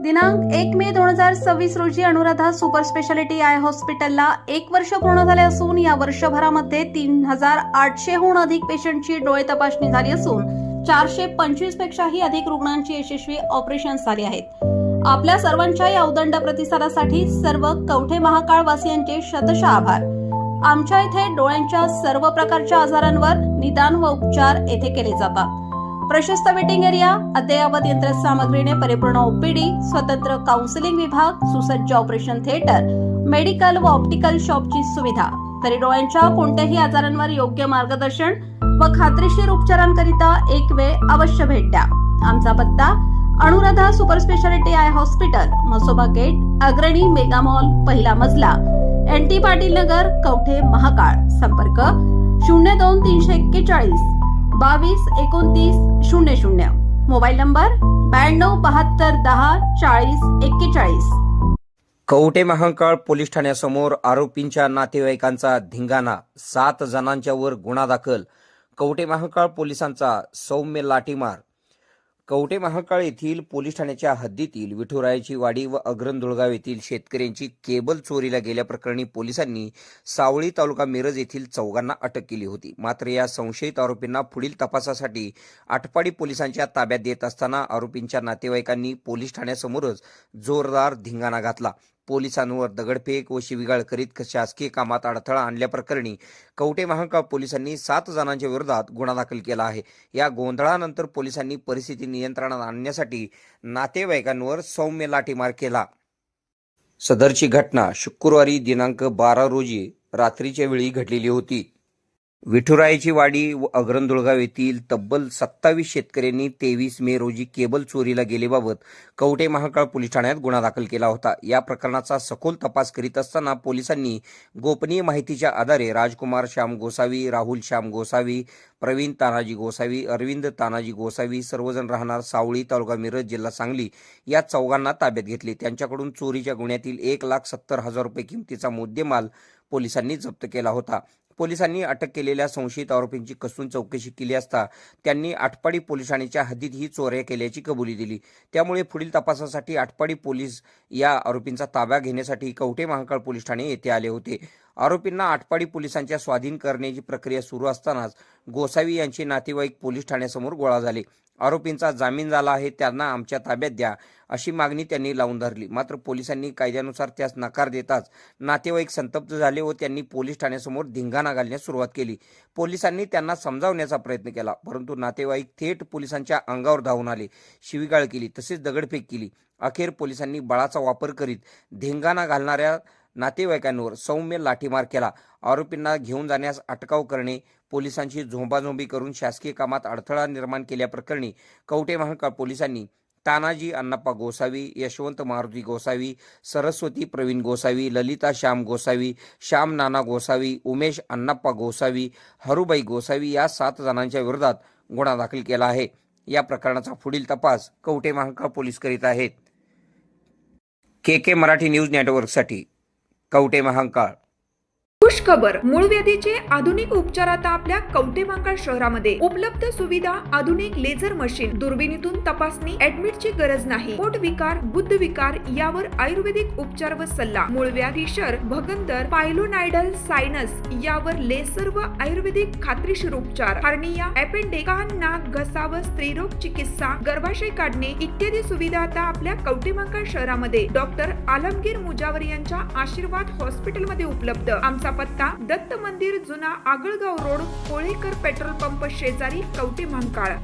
दिनांक 1 मे 2026 रोजी Anuradha super speciality I हॉस्पिटलला 1 वर्ष पूर्ण झाले असून या वर्षभरामध्ये 3800हून अधिक पेशंटची डोळे तपासणी झाली असून 425 पेक्षाही अधिक रुग्णांची यशस्वी ऑपरेशन्स झाली आहेत। आपल्या सर्वांच्या या उदंड प्रतिसादासाठी सर्व कवठे महाकाळ वासियांचे शतशः आभार। आमच्या इथे डोळ्यांच्या सर्व प्रकारच्या आजारांवर निदान व उपचार येथे केले जातात। प्रशस्त वेटिंग एरिया, अद्ययावत यंत्रसामग्रीने परिपूर्ण ओपीडी, स्वतंत्र काउन्सिलिंग विभाग, सुसज्ज ऑपरेशन थिएटर, मेडिकल व ऑप्टिकल शॉपची सुविधा, तरी डोळ्यांच्या कोणत्याही आजारांवर योग्य मार्गदर्शन व खात्रीशीर उपचारांकरिता एक वेळ अवश्य भेट द्या। आमचा पत्ता Anuradha super speciality eye hospital, Masoba gate, Agrani mega mall, पहिला मजला, NT पाटील नगर, कवठे महाकाळ। संपर्क 02-341 22-29-00, mobile number 92-72-10-40-41। Kavathe Mahakal police ठाण्यासमोर आरोपींच्या नातेवाईकांचा धिंगाणा, 7 जणांच्या वर गुन्हा दाखल, कवठे महाकाळ पोलिसांचा सौम्य लाठीमार। कवठे महाकाळ येथील पोलीस ठाण्याच्या हद्दीतील विठुरायाची वाडी व अग्रंदुळगाव येथील शेतकऱ्यांची केबल चोरीला गेल्याप्रकरणी पोलिसांनी सावळी तालुका मिरज येथील 4 अटक केली होती। मात्र या संशयित आरोपींना पुढील तपासासाठी आटपाडी पोलिसांच्या ताब्यात देत असताना आरोपींच्या नातेवाईकांनी पोलीस ठाण्यासमोरच जोरदार धिंगाणा घातला। पोलिसांवर दगडफेक व शिवीगाळ करीत शासकीय कामात अडथळा आणल्याप्रकरणी कवठे महाकाळ पोलिसांनी 7 जणांच्या विरोधात गुन्हा दाखल केला आहे। या गोंधळानंतर पोलिसांनी परिस्थिती नियंत्रणात आणण्यासाठी नातेवाईकांवर सौम्य लाठीमार केला। सदरची घटना शुक्रवारी दिनांक 12 रोजी रात्रीच्या वेळी घडलेली होती। विठुरायाची वाडी व अग्रंदुळगाव येथील तब्बल 27 शेतकऱ्यांनी 23 मे रोजी केबल चोरीला गेल्याबाबत कवठे महाकाळ पोलीस ठाण्यात गुन्हा दाखल केला होता। या प्रकरणाचा सखोल तपास करीत असताना पोलिसांनी गोपनीय माहितीच्या आधारे राजकुमार श्याम गोसावी, राहुल श्याम गोसावी, प्रवीण तानाजी गोसावी, अरविंद तानाजी गोसावी, सर्वजण राहणार सावळी तालुका मिरज जिल्हा सांगली या 4 ताब्यात घेतले। त्यांच्याकडून चोरीच्या गुन्ह्यातील 1,70,000 रुपये किमतीचा मुद्देमाल पोलिसांनी जप्त केला होता। पोलिसांनी अटक केलेल्या संशयित आरोपींची कसून चौकशी केली असता त्यांनी आटपाडी पोलीस ठाण्याच्या हद्दीत ही चोऱ्या केल्याची कबुली दिली। त्यामुळे पुढील तपासासाठी आटपाडी पोलीस या आरोपींचा ताबा घेण्यासाठी कवठे महाकाळ पोलीस ठाणे येथे आले होते। आरोपींना आटपाडी पोलिसांच्या स्वाधीन करण्याची प्रक्रिया सुरू असतानाच गोसावी यांचे नातेवाईक पोलीस ठाण्यासमोर गोळा झाले। आरोपींचा जामीन झाला आहे, त्यांना आमच्या ताब्यात द्या अशी मागणी त्यांनी लावून धरली। मात्र पोलिसांनी कायद्यानुसार त्यास नकार देताच नातेवाईक संतप्त झाले व त्यांनी पोलीस ठाण्यासमोर धिंगाणा घालण्यास सुरुवात केली। पोलिसांनी त्यांना समजावण्याचा प्रयत्न केला, परंतु नातेवाईक थेट पोलिसांच्या अंगावर धावून आले, शिवीगाळ केली, तसेच दगडफेक केली। अखेर पोलिसांनी बळाचा वापर करीत धिंगाणा घालणाऱ्या नातेवाईकांवर सौम्य लाठीमार केला। आरोपींना घेऊन जाण्यास अटकाव करणे, पोलिसांची झोंबाझोंबी करून शासकीय कामात अडथळा निर्माण केल्याप्रकरणी कवठे महाकाळ पोलिसांनी तानाजी अण्णाप्पा गोसावी, यशवंत मारुती गोसावी, सरस्वती प्रवीण गोसावी, ललिता श्याम गोसावी, श्याम नाना गोसावी, उमेश अण्णाप्पा गोसावी, हरुबाई गोसावी या 7 जणांच्या विरोधात गुन्हा दाखल केला आहे। या प्रकरणाचा पुढील तपास कवठे महाकाळ पोलीस करीत आहेत। KK मराठी न्यूज नेटवर्कसाठी कवठे महाकाळ। खुश खबर, मूळव्याधीचे आधुनिक उपचार आता आपल्या कवठे महाकाळ शहरामध्ये उपलब्ध सुविधा, आधुनिक लेझर मशीन, दुर्बिणीतून तपासणी, ऍडमिटची गरज नाही। पोट विकार, बुद्ध विकार यावर आयुर्वेदिक उपचार व सल्ला, मूळव्याधी, शर, भगंदर, पायलोनायडल, सायनस यावर लेसर व आयुर्वेदिक खात्रीशीर उपचार, हर्निया, अपेंडिक्स, कान, नाक, घसा व स्त्रीरोग चिकित्सा, गर्भाशय काढणे इत्यादी सुविधा आता आपल्या कवठे महाकाळ शहरामध्ये डॉक्टर आलमगीर मुजावर यांच्या आशीर्वाद हॉस्पिटल मध्ये उपलब्ध। आमचा पत्ता दत्त मंदिर, जुना Agalgaon road, Kolekar petrol pump शेजारी, कवठे महाकाळ।